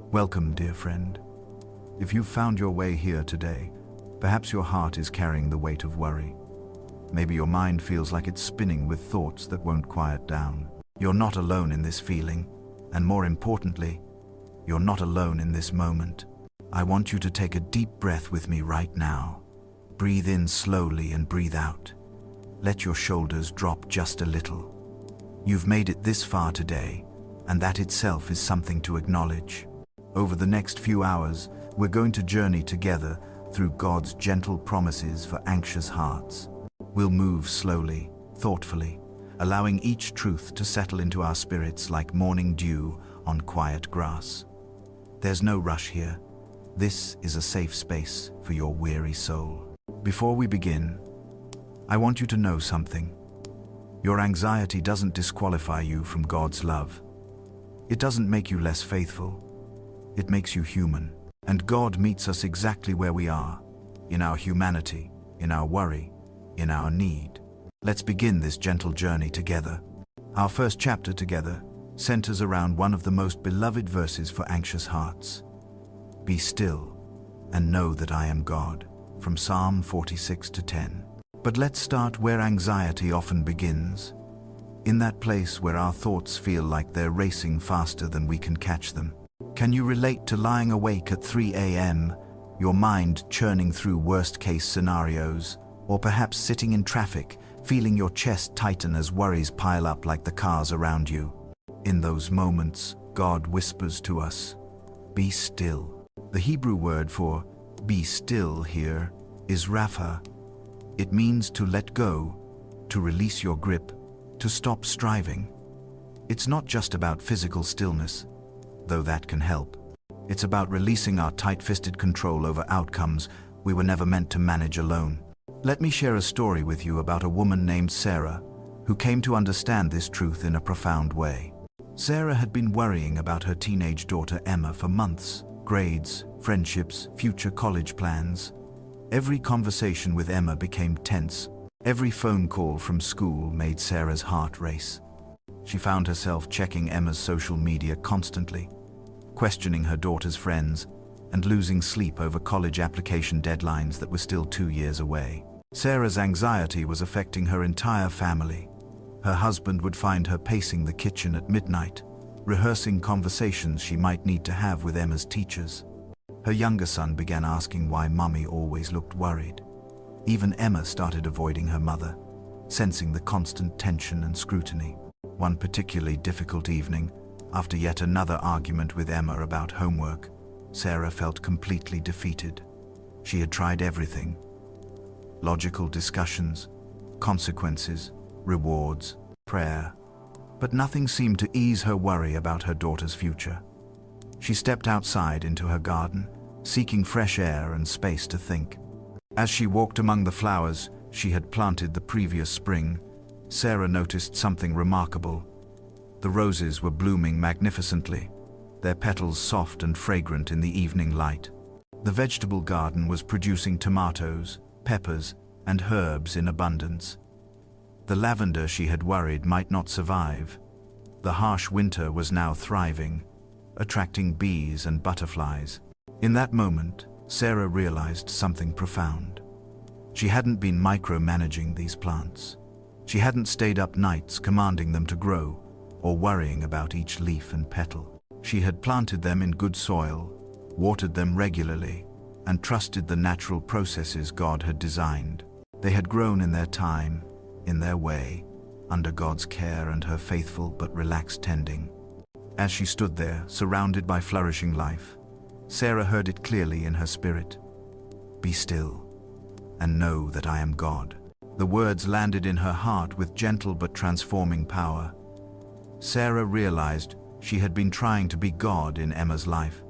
Welcome, dear friend. If you've found your way here today, perhaps your heart is carrying the weight of worry. Maybe your mind feels like it's spinning with thoughts that won't quiet down. You're not alone in this feeling, and more importantly, you're not alone in this moment. I want you to take a deep breath with me right now. Breathe in slowly and breathe out. Let your shoulders drop just a little. You've made it this far today, and that itself is something to acknowledge. Over the next few hours, we're going to journey together through God's gentle promises for anxious hearts. We'll move slowly, thoughtfully, allowing each truth to settle into our spirits like morning dew on quiet grass. There's no rush here. This is a safe space for your weary soul. Before we begin, I want you to know something. Your anxiety doesn't disqualify you from God's love. It doesn't make you less faithful. It makes you human. And God meets us exactly where we are, in our humanity, in our worry, in our need. Let's begin this gentle journey together. Our first chapter together centers around one of the most beloved verses for anxious hearts. Be still and know that I am God, from Psalm 46:10. But let's start where anxiety often begins, in that place where our thoughts feel like they're racing faster than we can catch them. Can you relate to lying awake at 3 a.m., your mind churning through worst-case scenarios, or perhaps sitting in traffic, feeling your chest tighten as worries pile up like the cars around you? In those moments, God whispers to us, "Be still." The Hebrew word for "be still" here is rapha. It means to let go, to release your grip, to stop striving. It's not just about physical stillness, though that can help. It's about releasing our tight-fisted control over outcomes we were never meant to manage alone. Let me share a story with you about a woman named Sarah, who came to understand this truth in a profound way. Sarah had been worrying about her teenage daughter Emma for months. Grades, friendships, future college plans. Every conversation with Emma became tense. Every phone call from school made Sarah's heart race. She found herself checking Emma's social media constantly, questioning her daughter's friends, and losing sleep over college application deadlines that were still 2 years away. Sarah's anxiety was affecting her entire family. Her husband would find her pacing the kitchen at midnight, rehearsing conversations she might need to have with Emma's teachers. Her younger son began asking why Mummy always looked worried. Even Emma started avoiding her mother, sensing the constant tension and scrutiny. One particularly difficult evening, after yet another argument with Emma about homework, Sarah felt completely defeated. She had tried everything: logical discussions, consequences, rewards, prayer, but nothing seemed to ease her worry about her daughter's future. She stepped outside into her garden, seeking fresh air and space to think. As she walked among the flowers she had planted the previous spring, Sarah noticed something remarkable. The roses were blooming magnificently, their petals soft and fragrant in the evening light. The vegetable garden was producing tomatoes, peppers, and herbs in abundance. The lavender she had worried might not survive. The harsh winter was now thriving, attracting bees and butterflies. In that moment, Sarah realized something profound. She hadn't been micromanaging these plants. She hadn't stayed up nights commanding them to grow, or worrying about each leaf and petal. She had planted them in good soil, watered them regularly, and trusted the natural processes God had designed. They had grown in their time, in their way, under God's care and her faithful but relaxed tending. As she stood there, surrounded by flourishing life, Sarah heard it clearly in her spirit. "Be still, and know that I am God." The words landed in her heart with gentle but transforming power. Sarah realized she had been trying to be God in Emma's life,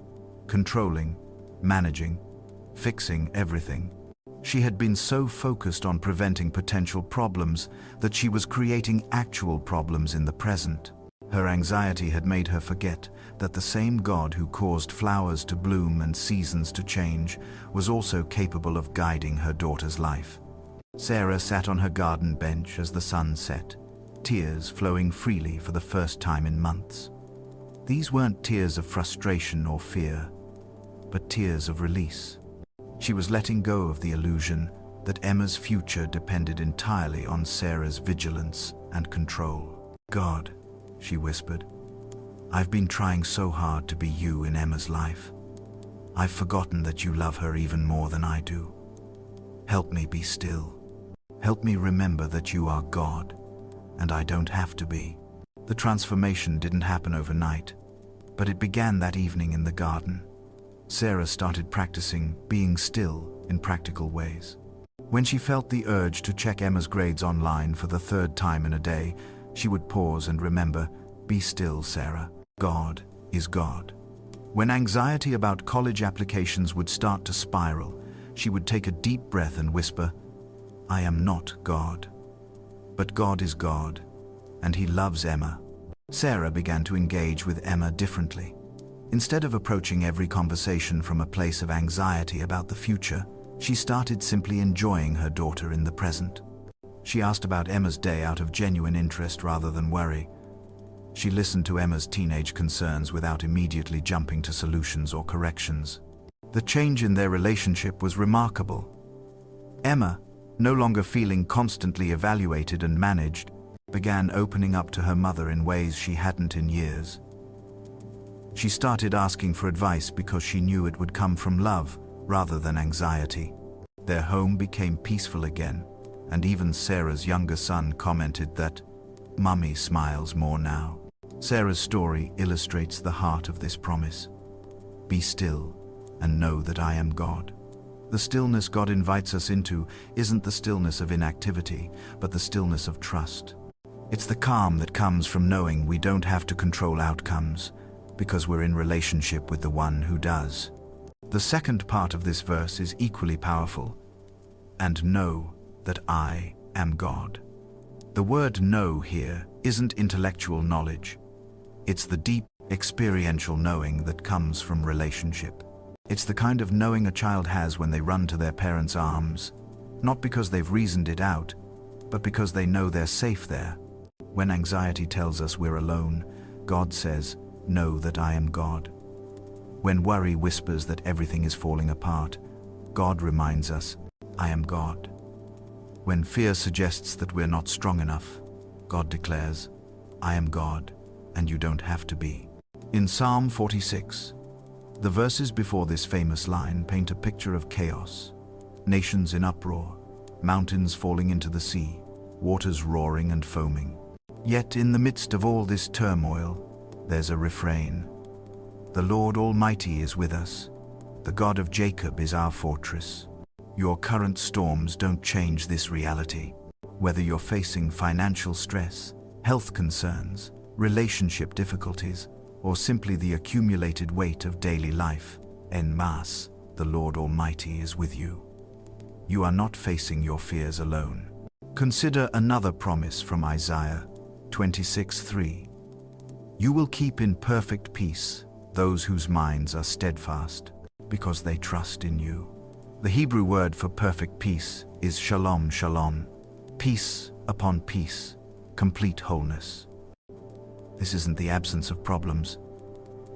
controlling, managing, fixing everything. She had been so focused on preventing potential problems that she was creating actual problems in the present. Her anxiety had made her forget that the same God who caused flowers to bloom and seasons to change was also capable of guiding her daughter's life. Sarah sat on her garden bench as the sun set, tears flowing freely for the first time in months. These weren't tears of frustration or fear, but tears of release. She was letting go of the illusion that Emma's future depended entirely on Sarah's vigilance and control. "God," she whispered, "I've been trying so hard to be you in Emma's life. I've forgotten that you love her even more than I do. Help me be still. Help me remember that you are God, and I don't have to be." The transformation didn't happen overnight, but it began that evening in the garden. Sarah started practicing being still in practical ways. When she felt the urge to check Emma's grades online for the third time in a day, she would pause and remember, "Be still, Sarah. God is God." When anxiety about college applications would start to spiral, she would take a deep breath and whisper, "I am not God. But God is God, and He loves Emma." Sarah began to engage with Emma differently. Instead of approaching every conversation from a place of anxiety about the future, she started simply enjoying her daughter in the present. She asked about Emma's day out of genuine interest rather than worry. She listened to Emma's teenage concerns without immediately jumping to solutions or corrections. The change in their relationship was remarkable. Emma, no longer feeling constantly evaluated and managed, began opening up to her mother in ways she hadn't in years. She started asking for advice because she knew it would come from love rather than anxiety. Their home became peaceful again, and even Sarah's younger son commented that, "Mummy smiles more now." Sarah's story illustrates the heart of this promise. Be still and know that I am God. The stillness God invites us into isn't the stillness of inactivity, but the stillness of trust. It's the calm that comes from knowing we don't have to control outcomes, because we're in relationship with the one who does. The second part of this verse is equally powerful. And know that I am God. The word know here isn't intellectual knowledge. It's the deep, experiential knowing that comes from relationship. It's the kind of knowing a child has when they run to their parents' arms, not because they've reasoned it out, but because they know they're safe there. When anxiety tells us we're alone, God says, "Know that I am God." When worry whispers that everything is falling apart, God reminds us, "I am God." When fear suggests that we're not strong enough, God declares, "I am God, and you don't have to be." In Psalm 46, the verses before this famous line paint a picture of chaos. Nations in uproar, mountains falling into the sea, waters roaring and foaming. Yet in the midst of all this turmoil, there's a refrain. The Lord Almighty is with us. The God of Jacob is our fortress. Your current storms don't change this reality. Whether you're facing financial stress, health concerns, relationship difficulties, or simply the accumulated weight of daily life, en masse, the Lord Almighty is with you. You are not facing your fears alone. Consider another promise from Isaiah 26:3. You will keep in perfect peace those whose minds are steadfast, because they trust in you. The Hebrew word for perfect peace is shalom shalom, peace upon peace, complete wholeness. This isn't the absence of problems.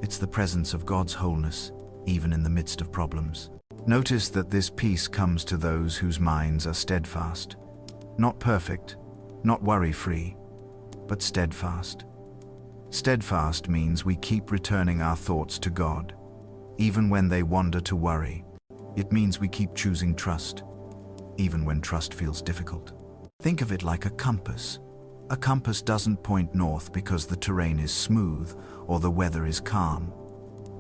It's the presence of God's wholeness, even in the midst of problems. Notice that this peace comes to those whose minds are steadfast. Not perfect, not worry-free, but steadfast. Steadfast means we keep returning our thoughts to God, even when they wander to worry. It means we keep choosing trust, even when trust feels difficult. Think of it like a compass. A compass doesn't point north because the terrain is smooth or the weather is calm.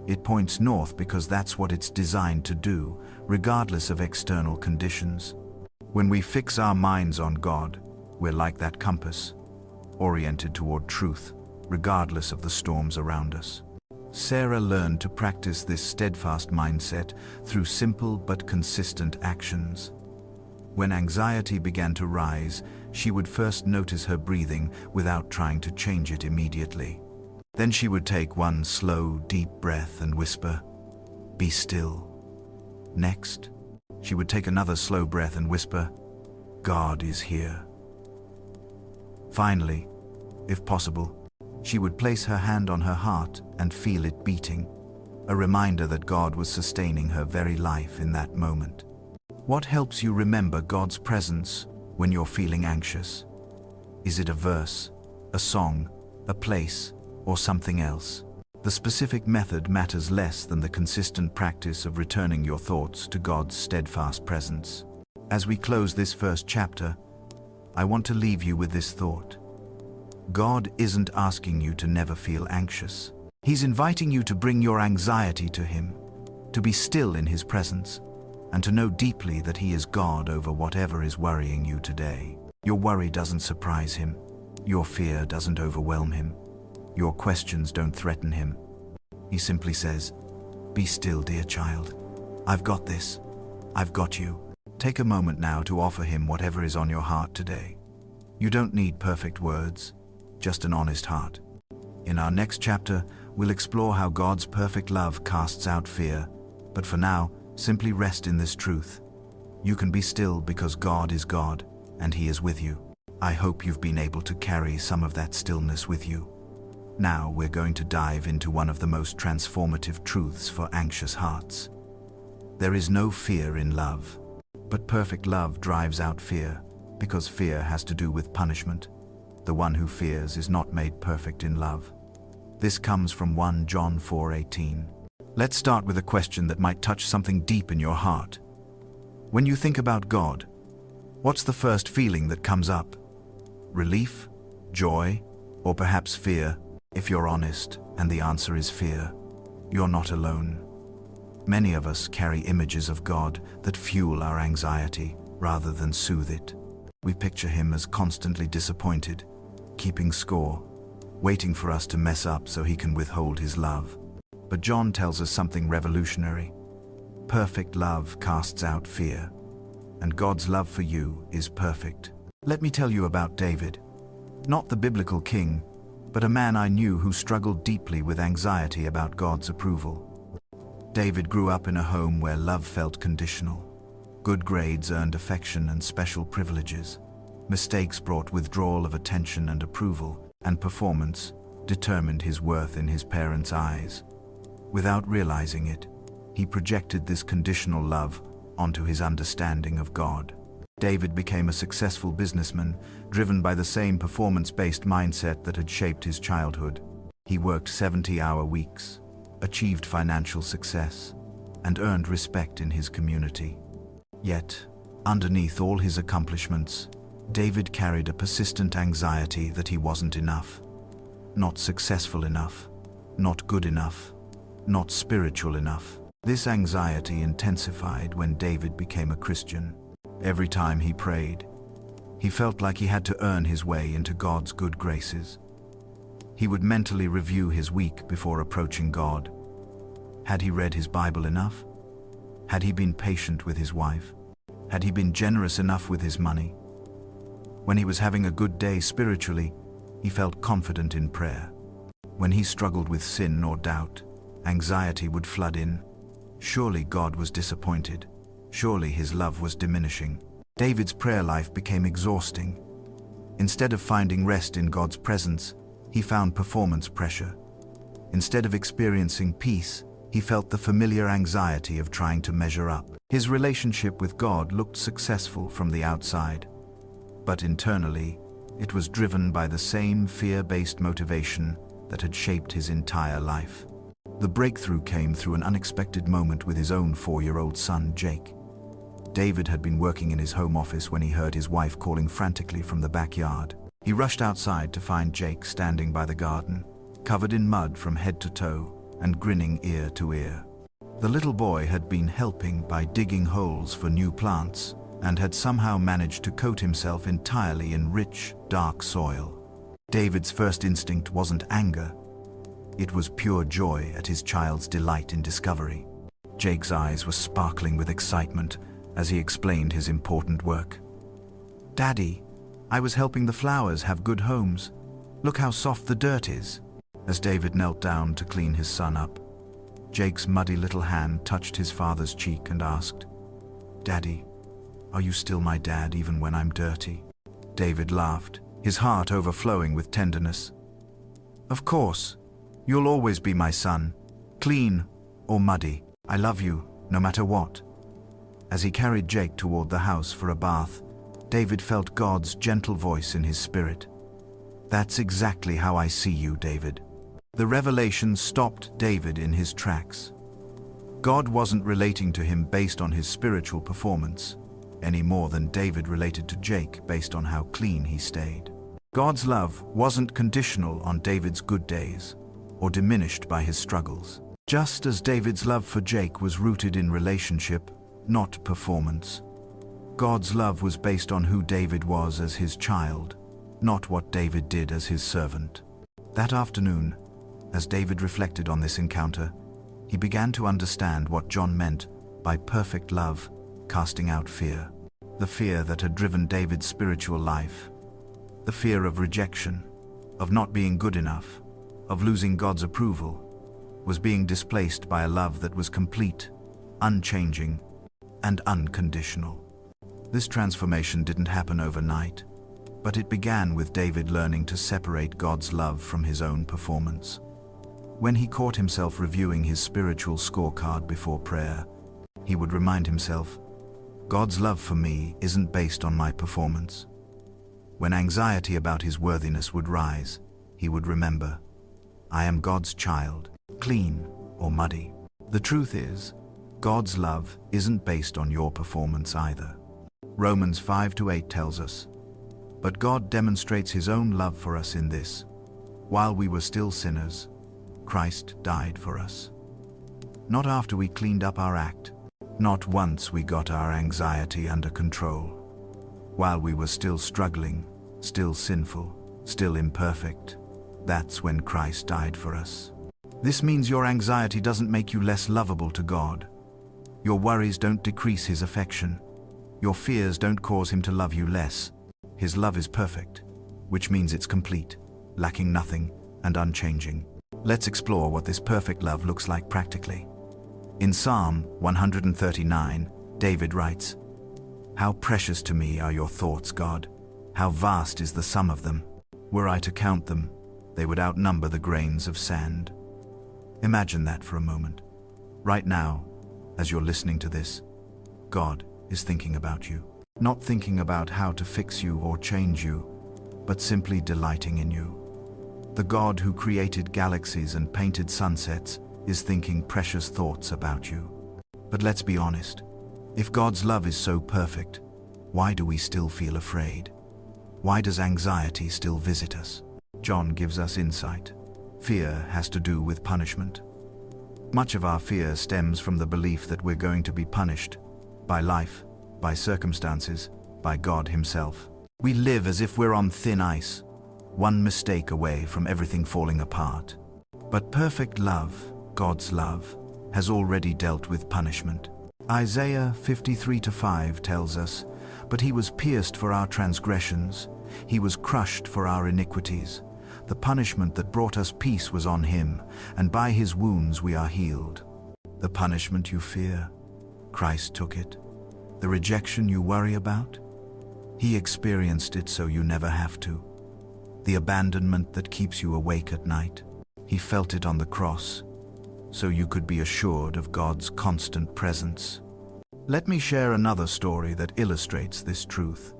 It points north because that's what it's designed to do, regardless of external conditions. When we fix our minds on God, we're like that compass, oriented toward truth, regardless of the storms around us. Sarah learned to practice this steadfast mindset through simple but consistent actions. When anxiety began to rise, she would first notice her breathing without trying to change it immediately. Then she would take one slow, deep breath and whisper, "Be still." Next, she would take another slow breath and whisper, "God is here." Finally, if possible, She would place her hand on her heart and feel it beating, a reminder that God was sustaining her very life in that moment. What helps you remember God's presence when you're feeling anxious? Is it a verse, a song, a place, or something else? The specific method matters less than the consistent practice of returning your thoughts to God's steadfast presence. As we close this first chapter, I want to leave you with this thought. God isn't asking you to never feel anxious. He's inviting you to bring your anxiety to Him, to be still in His presence, and to know deeply that He is God over whatever is worrying you today. Your worry doesn't surprise Him. Your fear doesn't overwhelm Him. Your questions don't threaten Him. He simply says, "Be still, dear child. I've got this. I've got you." Take a moment now to offer Him whatever is on your heart today. You don't need perfect words, just an honest heart. In our next chapter, we'll explore how God's perfect love casts out fear, but for now, simply rest in this truth. You can be still because God is God, and He is with you. I hope you've been able to carry some of that stillness with you. Now we're going to dive into one of the most transformative truths for anxious hearts. There is no fear in love, but perfect love drives out fear, because fear has to do with punishment. The one who fears is not made perfect in love. This comes from 1 John 4:18. Let's start with a question that might touch something deep in your heart. When you think about God, what's the first feeling that comes up? Relief? Joy? Or perhaps fear? If you're honest, and the answer is fear, you're not alone. Many of us carry images of God that fuel our anxiety rather than soothe it. We picture Him as constantly disappointed, keeping score, waiting for us to mess up so He can withhold His love. But John tells us something revolutionary. Perfect love casts out fear, and God's love for you is perfect. Let me tell you about David. Not the biblical king, but a man I knew who struggled deeply with anxiety about God's approval. David grew up in a home where love felt conditional. Good grades earned affection and special privileges. Mistakes brought withdrawal of attention and approval, and performance determined his worth in his parents' eyes. Without realizing it, he projected this conditional love onto his understanding of God. David became a successful businessman, driven by the same performance-based mindset that had shaped his childhood. He worked 70-hour weeks, achieved financial success, and earned respect in his community. Yet, underneath all his accomplishments, David carried a persistent anxiety that he wasn't enough, not successful enough, not good enough, not spiritual enough. This anxiety intensified when David became a Christian. Every time he prayed, he felt like he had to earn his way into God's good graces. He would mentally review his week before approaching God. Had he read his Bible enough? Had he been patient with his wife? Had he been generous enough with his money? When he was having a good day spiritually, he felt confident in prayer. When he struggled with sin or doubt, anxiety would flood in. Surely God was disappointed. Surely His love was diminishing. David's prayer life became exhausting. Instead of finding rest in God's presence, he found performance pressure. Instead of experiencing peace, he felt the familiar anxiety of trying to measure up. His relationship with God looked successful from the outside, but internally, it was driven by the same fear-based motivation that had shaped his entire life. The breakthrough came through an unexpected moment with his own 4-year-old son, Jake. David had been working in his home office when he heard his wife calling frantically from the backyard. He rushed outside to find Jake standing by the garden, covered in mud from head to toe and grinning ear to ear. The little boy had been helping by digging holes for new plants and had somehow managed to coat himself entirely in rich, dark soil. David's first instinct wasn't anger. It was pure joy at his child's delight in discovery. Jake's eyes were sparkling with excitement as he explained his important work. "Daddy, I was helping the flowers have good homes. Look how soft the dirt is." As David knelt down to clean his son up, Jake's muddy little hand touched his father's cheek and asked, "Daddy, are you still my dad even when I'm dirty?" David laughed, his heart overflowing with tenderness. Of course, you'll always be my son, clean or muddy. I love you, no matter what. As he carried Jake toward the house for a bath, David felt God's gentle voice in his spirit. That's exactly how I see you, David. The revelation stopped David in his tracks. God wasn't relating to him based on his spiritual performance, any more than David related to Jake based on how clean he stayed. God's love wasn't conditional on David's good days or diminished by his struggles. Just as David's love for Jake was rooted in relationship, not performance, God's love was based on who David was as his child, not what David did as his servant. That afternoon, as David reflected on this encounter, he began to understand what John meant by perfect love casting out fear. The fear that had driven David's spiritual life. The fear of rejection, of not being good enough, of losing God's approval, was being displaced by a love that was complete, unchanging, and unconditional. This transformation didn't happen overnight, but it began with David learning to separate God's love from his own performance. When he caught himself reviewing his spiritual scorecard before prayer, he would remind himself, God's love for me isn't based on my performance. When anxiety about his worthiness would rise, he would remember, I am God's child, clean or muddy. The truth is, God's love isn't based on your performance either. Romans 5-8 tells us, but God demonstrates his own love for us in this: while we were still sinners, Christ died for us. Not after we cleaned up our act, not once we got our anxiety under control. While we were still struggling, still sinful, still imperfect, that's when Christ died for us. This means your anxiety doesn't make you less lovable to God. Your worries don't decrease his affection. Your fears don't cause him to love you less. His love is perfect, which means it's complete, lacking nothing, and unchanging. Let's explore what this perfect love looks like practically. In Psalm 139, David writes, How precious to me are your thoughts, God. How vast is the sum of them. Were I to count them, they would outnumber the grains of sand. Imagine that for a moment. Right now, as you're listening to this, God is thinking about you. Not thinking about how to fix you or change you, but simply delighting in you. The God who created galaxies and painted sunsets is thinking precious thoughts about you. But let's be honest. If God's love is so perfect, why do we still feel afraid? Why does anxiety still visit us? John gives us insight. Fear has to do with punishment. Much of our fear stems from the belief that we're going to be punished by life, by circumstances, by God himself. We live as if we're on thin ice, one mistake away from everything falling apart. But perfect love, God's love, has already dealt with punishment. Isaiah 53-5 tells us, But he was pierced for our transgressions, he was crushed for our iniquities. The punishment that brought us peace was on him, and by his wounds we are healed. The punishment you fear, Christ took it. The rejection you worry about, he experienced it so you never have to. The abandonment that keeps you awake at night, he felt it on the cross, so you could be assured of God's constant presence. Let me share another story that illustrates this truth.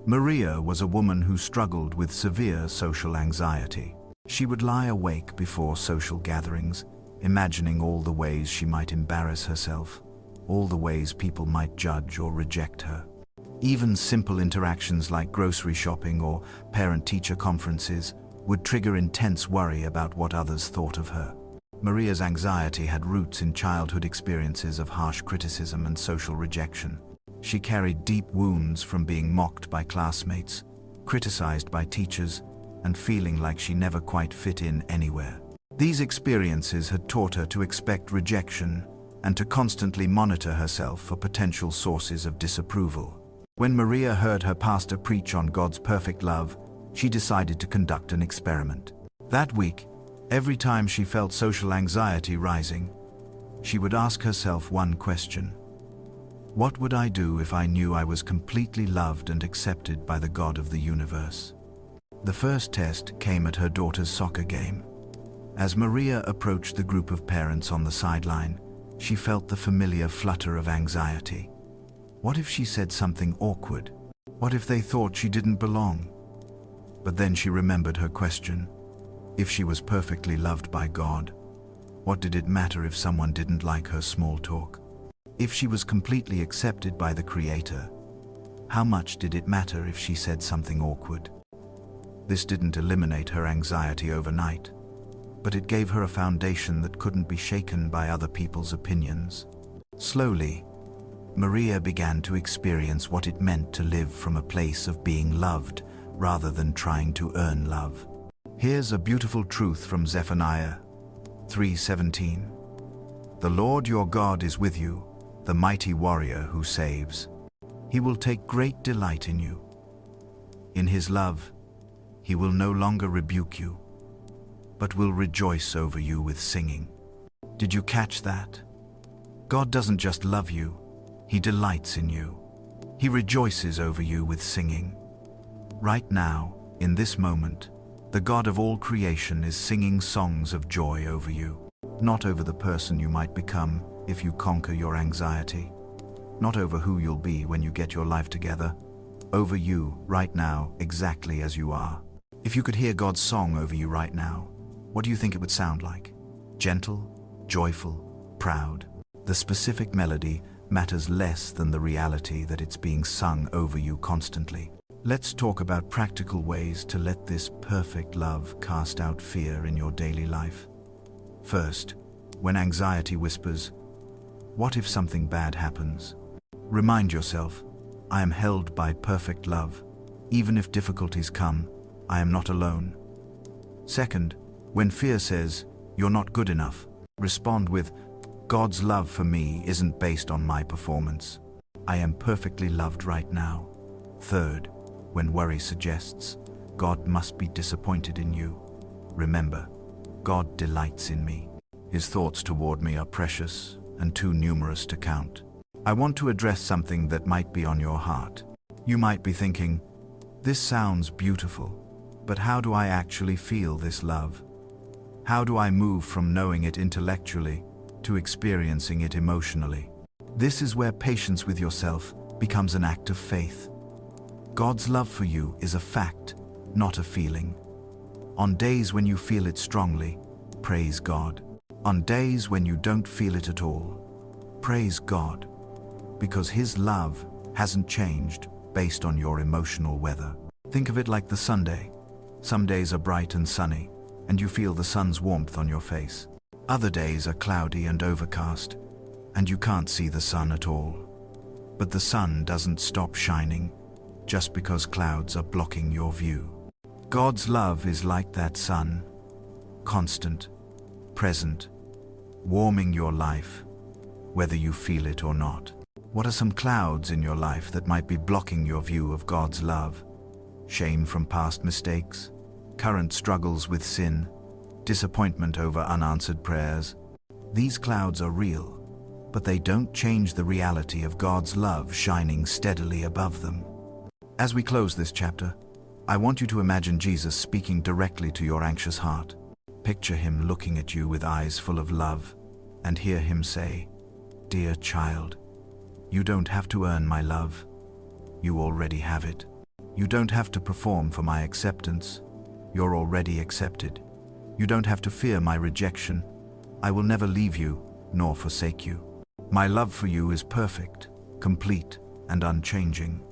Maria was a woman who struggled with severe social anxiety. She would lie awake before social gatherings, imagining all the ways she might embarrass herself, all the ways people might judge or reject her. Even simple interactions like grocery shopping or parent-teacher conferences would trigger intense worry about what others thought of her. Maria's anxiety had roots in childhood experiences of harsh criticism and social rejection. She carried deep wounds from being mocked by classmates, criticized by teachers, and feeling like she never quite fit in anywhere. These experiences had taught her to expect rejection and to constantly monitor herself for potential sources of disapproval. When Maria heard her pastor preach on God's perfect love, she decided to conduct an experiment. That week, every time she felt social anxiety rising, she would ask herself one question. What would I do if I knew I was completely loved and accepted by the God of the universe? The first test came at her daughter's soccer game. As Maria approached the group of parents on the sideline, she felt the familiar flutter of anxiety. What if she said something awkward? What if they thought she didn't belong? But then she remembered her question. If she was perfectly loved by God, what did it matter if someone didn't like her small talk? If she was completely accepted by the Creator, how much did it matter if she said something awkward? This didn't eliminate her anxiety overnight, but it gave her a foundation that couldn't be shaken by other people's opinions. Slowly, Maria began to experience what it meant to live from a place of being loved rather than trying to earn love. Here's a beautiful truth from Zephaniah 3:17. The Lord your God is with you, the mighty warrior who saves. He will take great delight in you. In his love, he will no longer rebuke you, but will rejoice over you with singing. Did you catch that? God doesn't just love you, he delights in you. He rejoices over you with singing. Right now, in this moment, the God of all creation is singing songs of joy over you, not over the person you might become if you conquer your anxiety, not over who you'll be when you get your life together, over you right now, exactly as you are. If you could hear God's song over you right now, what do you think it would sound like? Gentle, joyful, proud. The specific melody matters less than the reality that it's being sung over you constantly. Let's talk about practical ways to let this perfect love cast out fear in your daily life. First, when anxiety whispers, "What if something bad happens?" Remind yourself, I am held by perfect love. Even if difficulties come, I am not alone. Second, when fear says, "You're not good enough," respond with, "God's love for me isn't based on my performance. I am perfectly loved right now." Third, when worry suggests, "God must be disappointed in you," remember, God delights in me. His thoughts toward me are precious and too numerous to count. I want to address something that might be on your heart. You might be thinking, this sounds beautiful, but how do I actually feel this love? How do I move from knowing it intellectually to experiencing it emotionally? This is where patience with yourself becomes an act of faith. God's love for you is a fact, not a feeling. On days when you feel it strongly, praise God. On days when you don't feel it at all, praise God, because His love hasn't changed based on your emotional weather. Think of it like the Sunday. Some days are bright and sunny, and you feel the sun's warmth on your face. Other days are cloudy and overcast, and you can't see the sun at all. But the sun doesn't stop shining just because clouds are blocking your view. God's love is like that sun, constant, present, warming your life, whether you feel it or not. What are some clouds in your life that might be blocking your view of God's love? Shame from past mistakes, current struggles with sin, disappointment over unanswered prayers. These clouds are real, but they don't change the reality of God's love shining steadily above them. As we close this chapter, I want you to imagine Jesus speaking directly to your anxious heart. Picture Him looking at you with eyes full of love, and hear Him say, "Dear child, you don't have to earn my love. You already have it. You don't have to perform for my acceptance. You're already accepted. You don't have to fear my rejection. I will never leave you, nor forsake you. My love for you is perfect, complete, and unchanging."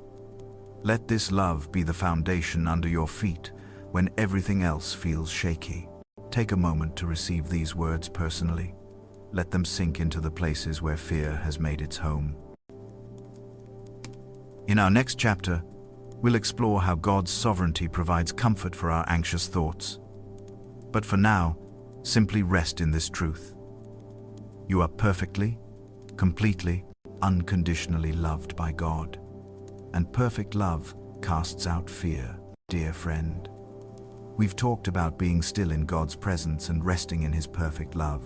Let this love be the foundation under your feet when everything else feels shaky. Take a moment to receive these words personally. Let them sink into the places where fear has made its home. In our next chapter, we'll explore how God's sovereignty provides comfort for our anxious thoughts. But for now, simply rest in this truth. You are perfectly, completely, unconditionally loved by God. And perfect love casts out fear, dear friend. We've talked about being still in God's presence and resting in His perfect love.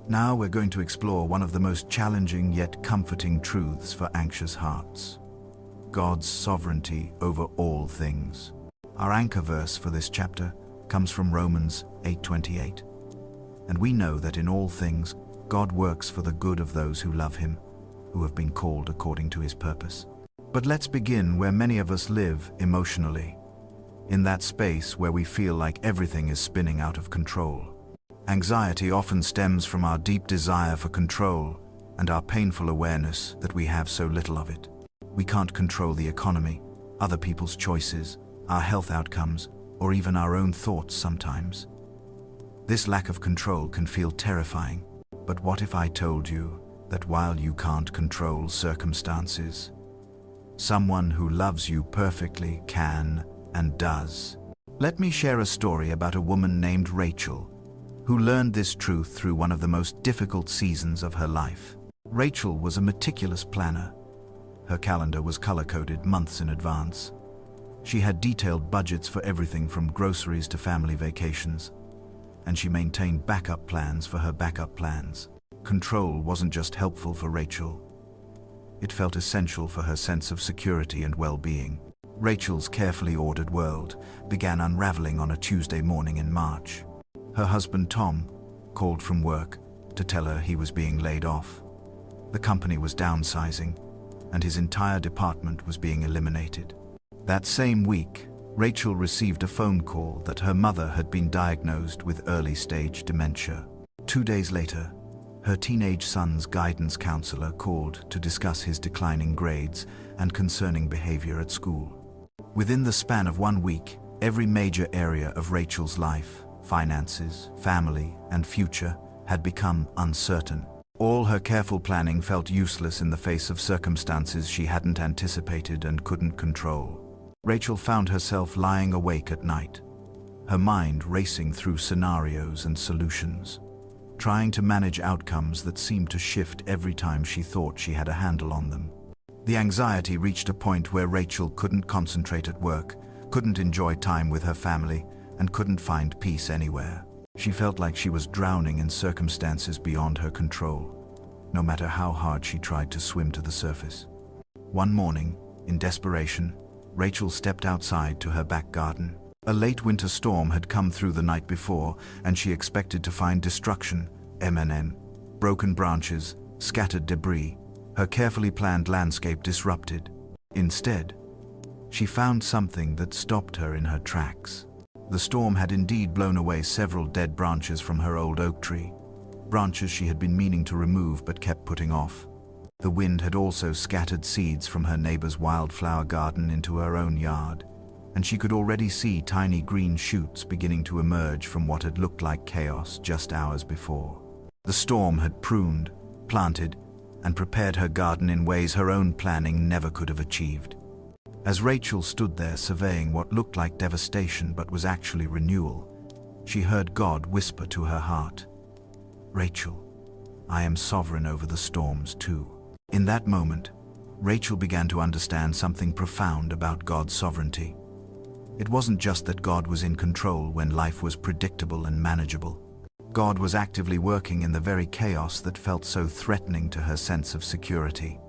Now we're going to explore one of the most challenging yet comforting truths for anxious hearts: God's sovereignty over all things. Our anchor verse for this chapter comes from Romans 8:28. And we know that in all things God works for the good of those who love him, who have been called according to his purpose. But let's begin where many of us live emotionally, in that space where we feel like everything is spinning out of control. Anxiety often stems from our deep desire for control and our painful awareness that we have so little of it. We can't control the economy, other people's choices, our health outcomes, or even our own thoughts sometimes. This lack of control can feel terrifying, but what if I told you that while you can't control circumstances, someone who loves you perfectly can and does? Let me share a story about a woman named Rachel, who learned this truth through one of the most difficult seasons of her life. Rachel was a meticulous planner. Her calendar was color-coded months in advance. She had detailed budgets for everything from groceries to family vacations, and she maintained backup plans for her backup plans. Control wasn't just helpful for Rachel. It felt essential for her sense of security and well-being. Rachel's carefully ordered world began unraveling on a Tuesday morning in March. Her husband Tom called from work to tell her he was being laid off. The company was downsizing, and his entire department was being eliminated. That same week, Rachel received a phone call that her mother had been diagnosed with early-stage dementia. 2 days later, her teenage son's guidance counselor called to discuss his declining grades and concerning behavior at school. Within the span of 1 week, every major area of Rachel's life, finances, family, and future, had become uncertain. All her careful planning felt useless in the face of circumstances she hadn't anticipated and couldn't control. Rachel found herself lying awake at night, her mind racing through scenarios and solutions, trying to manage outcomes that seemed to shift every time she thought she had a handle on them. The anxiety reached a point where Rachel couldn't concentrate at work, couldn't enjoy time with her family, and couldn't find peace anywhere. She felt like she was drowning in circumstances beyond her control, no matter how hard she tried to swim to the surface. One morning, in desperation, Rachel stepped outside to her back garden. A late winter storm had come through the night before, and she expected to find destruction, broken branches, scattered debris, her carefully planned landscape disrupted. Instead, she found something that stopped her in her tracks. The storm had indeed blown away several dead branches from her old oak tree, branches she had been meaning to remove but kept putting off. The wind had also scattered seeds from her neighbor's wildflower garden into her own yard, and she could already see tiny green shoots beginning to emerge from what had looked like chaos just hours before. The storm had pruned, planted, and prepared her garden in ways her own planning never could have achieved. As Rachel stood there surveying what looked like devastation but was actually renewal, she heard God whisper to her heart, "Rachel, I am sovereign over the storms too." In that moment, Rachel began to understand something profound about God's sovereignty. It wasn't just that God was in control when life was predictable and manageable. God was actively working in the very chaos that felt so threatening to her sense of security.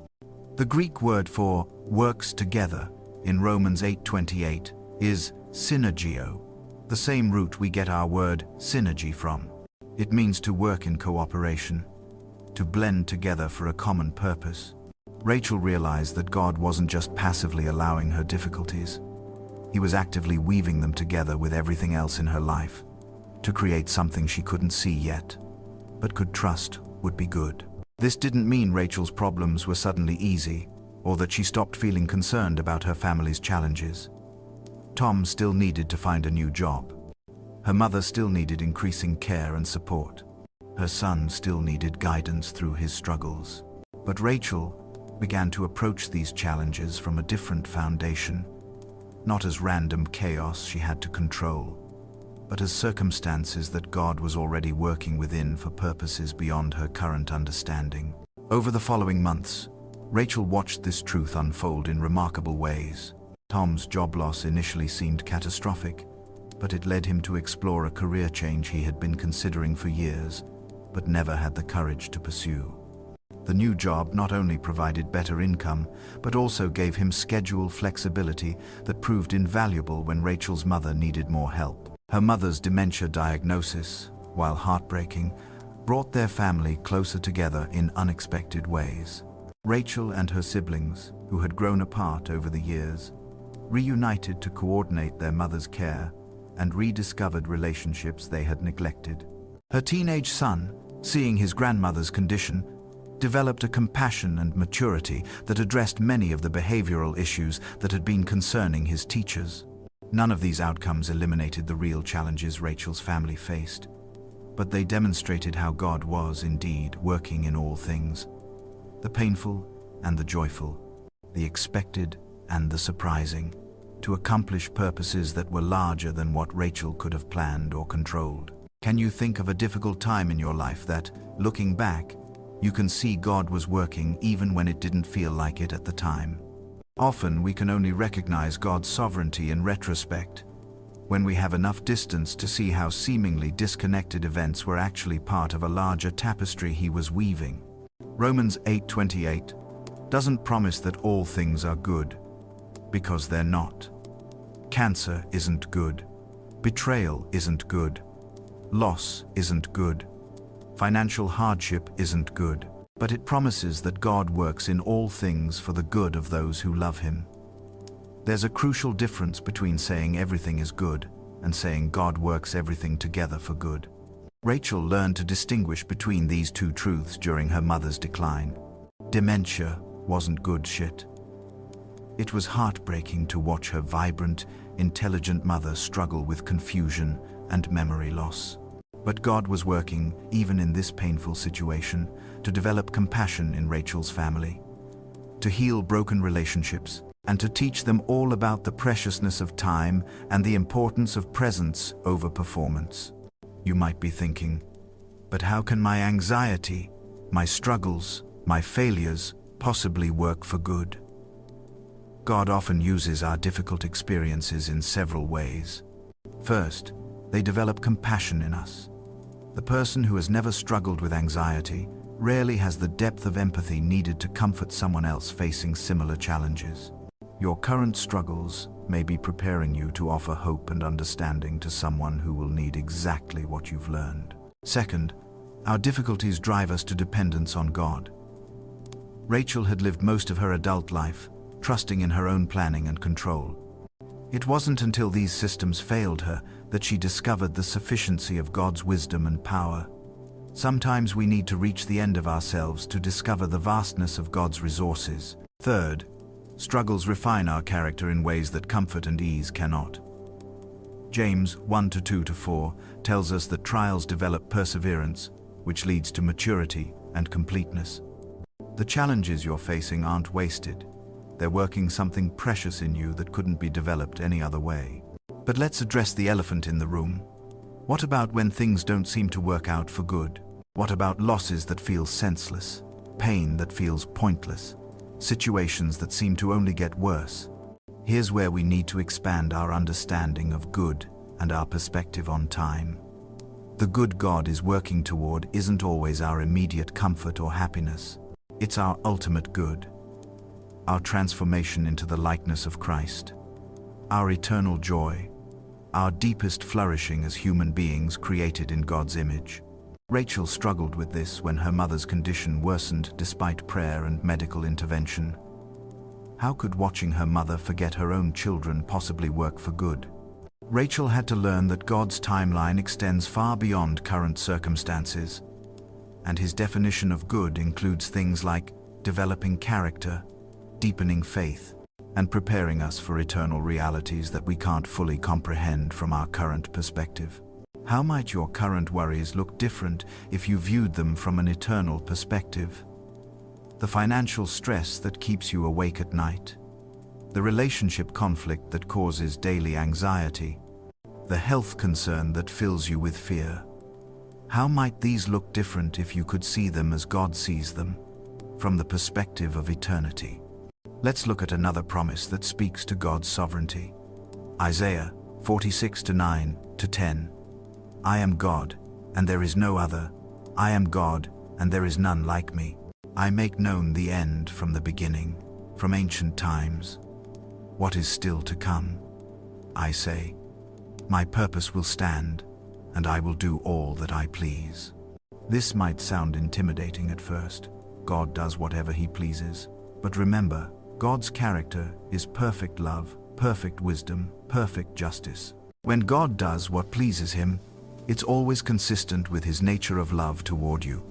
The Greek word for works together in Romans 8:28 is synergio, the same root we get our word synergy from. It means to work in cooperation, to blend together for a common purpose. Rachel realized that God wasn't just passively allowing her difficulties. He was actively weaving them together with everything else in her life to create something she couldn't see yet, but could trust would be good. This didn't mean Rachel's problems were suddenly easy, or that she stopped feeling concerned about her family's challenges. Tom still needed to find a new job. Her mother still needed increasing care and support. Her son still needed guidance through his struggles. But Rachel began to approach these challenges from a different foundation, not as random chaos she had to control, but as circumstances that God was already working within for purposes beyond her current understanding. Over the following months, Rachel watched this truth unfold in remarkable ways. Tom's job loss initially seemed catastrophic, but it led him to explore a career change he had been considering for years, but never had the courage to pursue. The new job not only provided better income, but also gave him schedule flexibility that proved invaluable when Rachel's mother needed more help. Her mother's dementia diagnosis, while heartbreaking, brought their family closer together in unexpected ways. Rachel and her siblings, who had grown apart over the years, reunited to coordinate their mother's care and rediscovered relationships they had neglected. Her teenage son, seeing his grandmother's condition, developed a compassion and maturity that addressed many of the behavioral issues that had been concerning his teachers. None of these outcomes eliminated the real challenges Rachel's family faced, but they demonstrated how God was indeed working in all things, the painful and the joyful, the expected and the surprising, to accomplish purposes that were larger than what Rachel could have planned or controlled. Can you think of a difficult time in your life that, looking back, you can see God was working even when it didn't feel like it at the time? Often we can only recognize God's sovereignty in retrospect, when we have enough distance to see how seemingly disconnected events were actually part of a larger tapestry he was weaving. Romans 8:28 doesn't promise that all things are good, because they're not. Cancer isn't good. Betrayal isn't good. Loss isn't good. Financial hardship isn't good. But it promises that God works in all things for the good of those who love Him. There's a crucial difference between saying everything is good and saying God works everything together for good. Rachel learned to distinguish between these two truths during her mother's decline. Dementia wasn't good shit. It was heartbreaking to watch her vibrant, intelligent mother struggle with confusion and memory loss. But God was working, even in this painful situation, to develop compassion in Rachel's family, to heal broken relationships, and to teach them all about the preciousness of time and the importance of presence over performance. You might be thinking, but how can my anxiety, my struggles, my failures possibly work for good? God often uses our difficult experiences in several ways. First, they develop compassion in us. The person who has never struggled with anxiety rarely has the depth of empathy needed to comfort someone else facing similar challenges. Your current struggles may be preparing you to offer hope and understanding to someone who will need exactly what you've learned. Second, our difficulties drive us to dependence on God. Rachel had lived most of her adult life trusting in her own planning and control. It wasn't until these systems failed her that she discovered the sufficiency of God's wisdom and power. Sometimes we need to reach the end of ourselves to discover the vastness of God's resources. Third, struggles refine our character in ways that comfort and ease cannot. James 1:2-4 tells us that trials develop perseverance, which leads to maturity and completeness. The challenges you're facing aren't wasted. They're working something precious in you that couldn't be developed any other way. But let's address the elephant in the room. What about when things don't seem to work out for good? What about losses that feel senseless, pain that feels pointless, situations that seem to only get worse? Here's where we need to expand our understanding of good and our perspective on time. The good God is working toward isn't always our immediate comfort or happiness. It's our ultimate good. Our transformation into the likeness of Christ, our eternal joy, our deepest flourishing as human beings created in God's image. Rachel struggled with this when her mother's condition worsened despite prayer and medical intervention. How could watching her mother forget her own children possibly work for good? Rachel had to learn that God's timeline extends far beyond current circumstances, and His definition of good includes things like developing character, deepening faith, and preparing us for eternal realities that we can't fully comprehend from our current perspective. How might your current worries look different if you viewed them from an eternal perspective? The financial stress that keeps you awake at night, the relationship conflict that causes daily anxiety, the health concern that fills you with fear. How might these look different if you could see them as God sees them, from the perspective of eternity? Let's look at another promise that speaks to God's sovereignty. Isaiah 46:9-10. I am God, and there is no other. I am God, and there is none like me. I make known the end from the beginning, from ancient times. What is still to come? I say, my purpose will stand, and I will do all that I please. This might sound intimidating at first. God does whatever he pleases. But remember, God's character is perfect love, perfect wisdom, perfect justice. When God does what pleases him, it's always consistent with his nature of love toward you.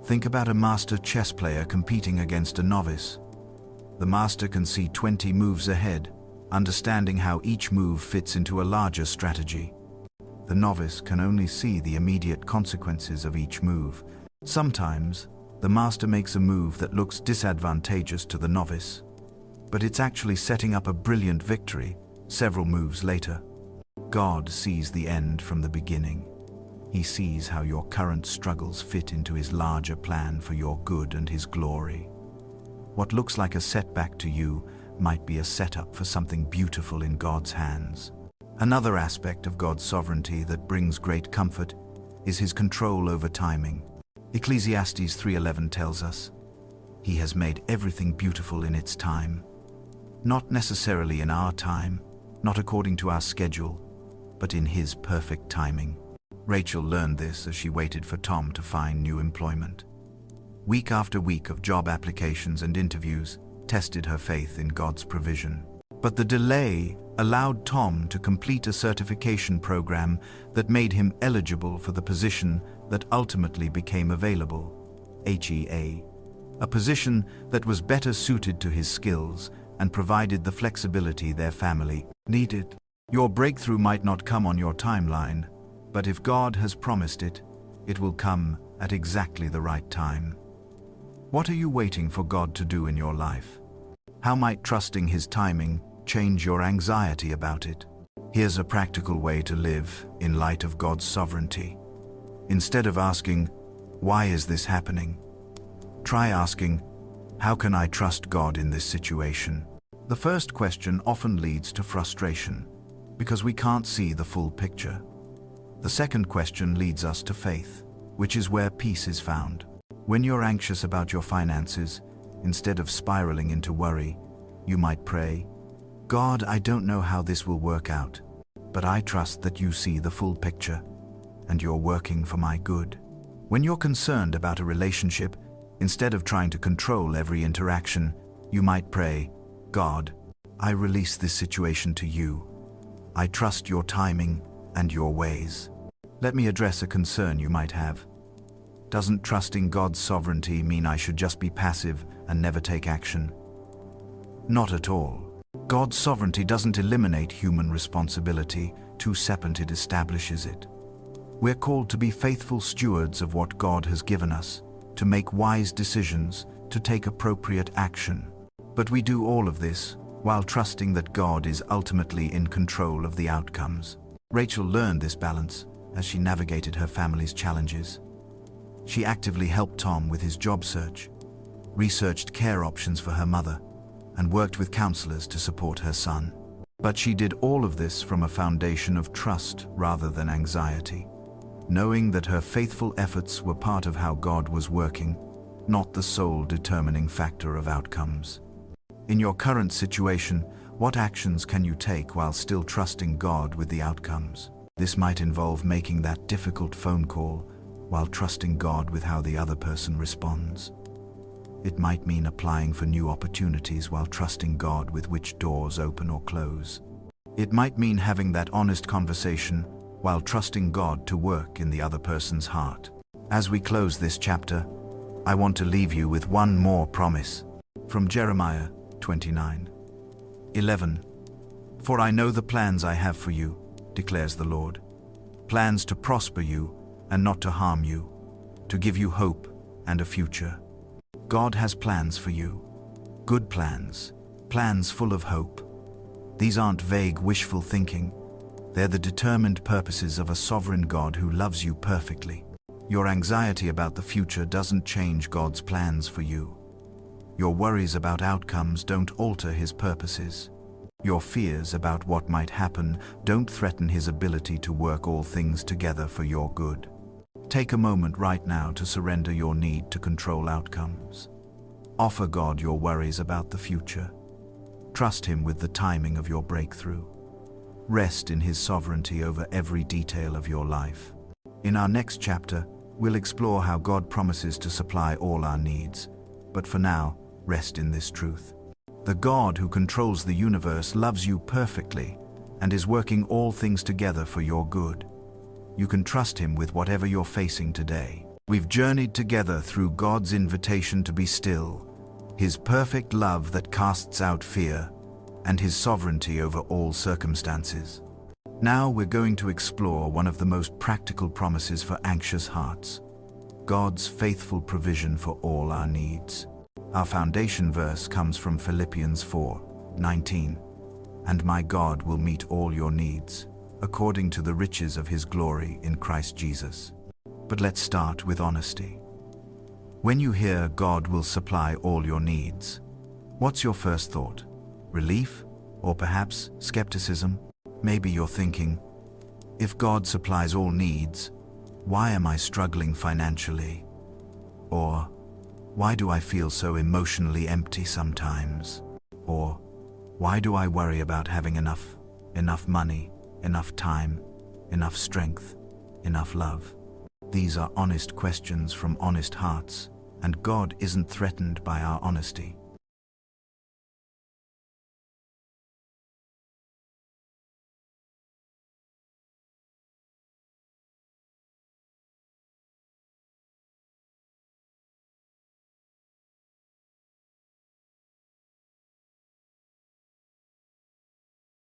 Think about a master chess player competing against a novice. The master can see 20 moves ahead, understanding how each move fits into a larger strategy. The novice can only see the immediate consequences of each move. Sometimes, the master makes a move that looks disadvantageous to the novice, but it's actually setting up a brilliant victory several moves later. God sees the end from the beginning. He sees how your current struggles fit into his larger plan for your good and his glory. What looks like a setback to you might be a setup for something beautiful in God's hands. Another aspect of God's sovereignty that brings great comfort is his control over timing. Ecclesiastes 3:11 tells us, he has made everything beautiful in its time. Not necessarily in our time, not according to our schedule, but in his perfect timing. Rachel learned this as she waited for Tom to find new employment. Week after week of job applications and interviews tested her faith in God's provision. But the delay allowed Tom to complete a certification program that made him eligible for the position that ultimately became available, HEA, a position that was better suited to his skills and provided the flexibility their family needed. Your breakthrough might not come on your timeline, but if God has promised it, it will come at exactly the right time. What are you waiting for God to do in your life? How might trusting his timing change your anxiety about it? Here's a practical way to live in light of God's sovereignty. Instead of asking, why is this happening? Try asking, how can I trust God in this situation? The first question often leads to frustration, because we can't see the full picture. The second question leads us to faith, which is where peace is found. When you're anxious about your finances, instead of spiraling into worry, you might pray, God, I don't know how this will work out, but I trust that you see the full picture, and you're working for my good. When you're concerned about a relationship, instead of trying to control every interaction, you might pray, God, I release this situation to you. I trust your timing and your ways. Let me address a concern you might have. Doesn't trusting God's sovereignty mean I should just be passive and never take action? Not at all. God's sovereignty doesn't eliminate human responsibility, 2:7 it establishes it. We're called to be faithful stewards of what God has given us, to make wise decisions, to take appropriate action. But we do all of this while trusting that God is ultimately in control of the outcomes. Rachel learned this balance as she navigated her family's challenges. She actively helped Tom with his job search, researched care options for her mother, and worked with counselors to support her son. But she did all of this from a foundation of trust rather than anxiety, knowing that her faithful efforts were part of how God was working, not the sole determining factor of outcomes. In your current situation, what actions can you take while still trusting God with the outcomes? This might involve making that difficult phone call while trusting God with how the other person responds. It might mean applying for new opportunities while trusting God with which doors open or close. It might mean having that honest conversation while trusting God to work in the other person's heart. As we close this chapter, I want to leave you with one more promise from Jeremiah 29:11. For I know the plans I have for you, declares the Lord, plans to prosper you and not to harm you, to give you hope and a future. God has plans for you, good plans, plans full of hope. These aren't vague wishful thinking. They're the determined purposes of a sovereign God who loves you perfectly. Your anxiety about the future doesn't change God's plans for you. Your worries about outcomes don't alter his purposes. Your fears about what might happen don't threaten his ability to work all things together for your good. Take a moment right now to surrender your need to control outcomes. Offer God your worries about the future. Trust Him with the timing of your breakthrough. Rest in His sovereignty over every detail of your life. In our next chapter, we'll explore how God promises to supply all our needs. But for now, rest in this truth. The God who controls the universe loves you perfectly and is working all things together for your good. You can trust Him with whatever you're facing today. We've journeyed together through God's invitation to be still, His perfect love that casts out fear, and His sovereignty over all circumstances. Now we're going to explore one of the most practical promises for anxious hearts: God's faithful provision for all our needs. Our foundation verse comes from Philippians 4:19. "And my God will meet all your needs, according to the riches of His glory in Christ Jesus." But let's start with honesty. When you hear God will supply all your needs, what's your first thought? Relief? Or perhaps skepticism? Maybe you're thinking, if God supplies all needs, why am I struggling financially? Or, why do I feel so emotionally empty sometimes? Or, why do I worry about having enough money, enough time, enough strength, enough love? These are honest questions from honest hearts, and God isn't threatened by our honesty.